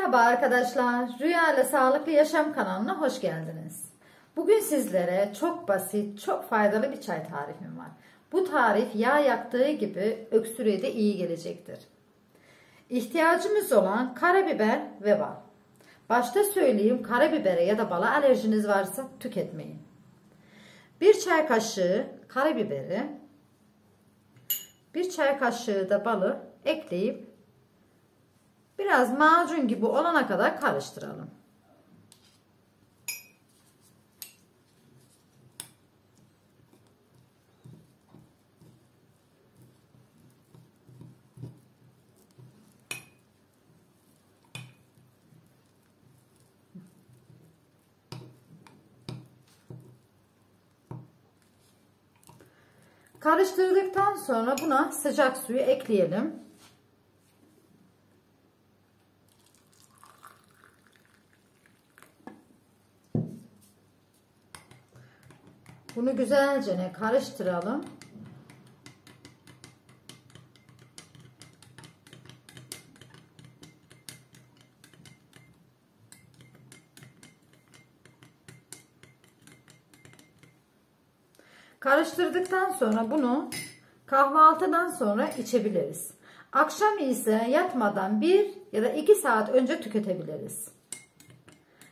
Merhaba arkadaşlar, Rüya ile Sağlıklı Yaşam kanalına hoş geldiniz. Bugün sizlere çok basit, çok faydalı bir çay tarifim var. Bu tarif yağ yaktığı gibi öksürüğe de iyi gelecektir. İhtiyacımız olan karabiber ve bal. Başta söyleyeyim, karabibere ya da bala alerjiniz varsa tüketmeyin. Bir çay kaşığı karabiberi, bir çay kaşığı da balı ekleyip biraz macun gibi olana kadar karıştıralım. Karıştırdıktan sonra buna sıcak suyu ekleyelim. Bunu güzelce karıştıralım. Karıştırdıktan sonra bunu kahvaltıdan sonra içebiliriz. Akşam ise yatmadan 1 ya da 2 saat önce tüketebiliriz.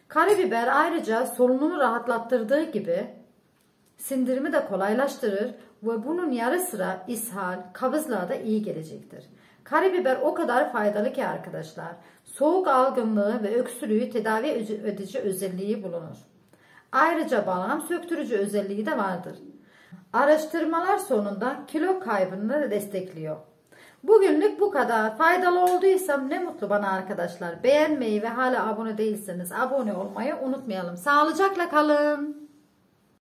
Karabiber ayrıca solunumu rahatlattırdığı gibi sindirimi de kolaylaştırır ve bunun yanı sıra ishal, kabızlığa da iyi gelecektir. Karabiber o kadar faydalı ki arkadaşlar, soğuk algınlığı ve öksürüğü tedavi edici özelliği bulunur. Ayrıca balgam söktürücü özelliği de vardır. Araştırmalar sonunda kilo kaybını da destekliyor. Bugünlük bu kadar. Faydalı olduysam ne mutlu bana arkadaşlar. Beğenmeyi ve hala abone değilseniz abone olmayı unutmayalım. Sağlıcakla kalın.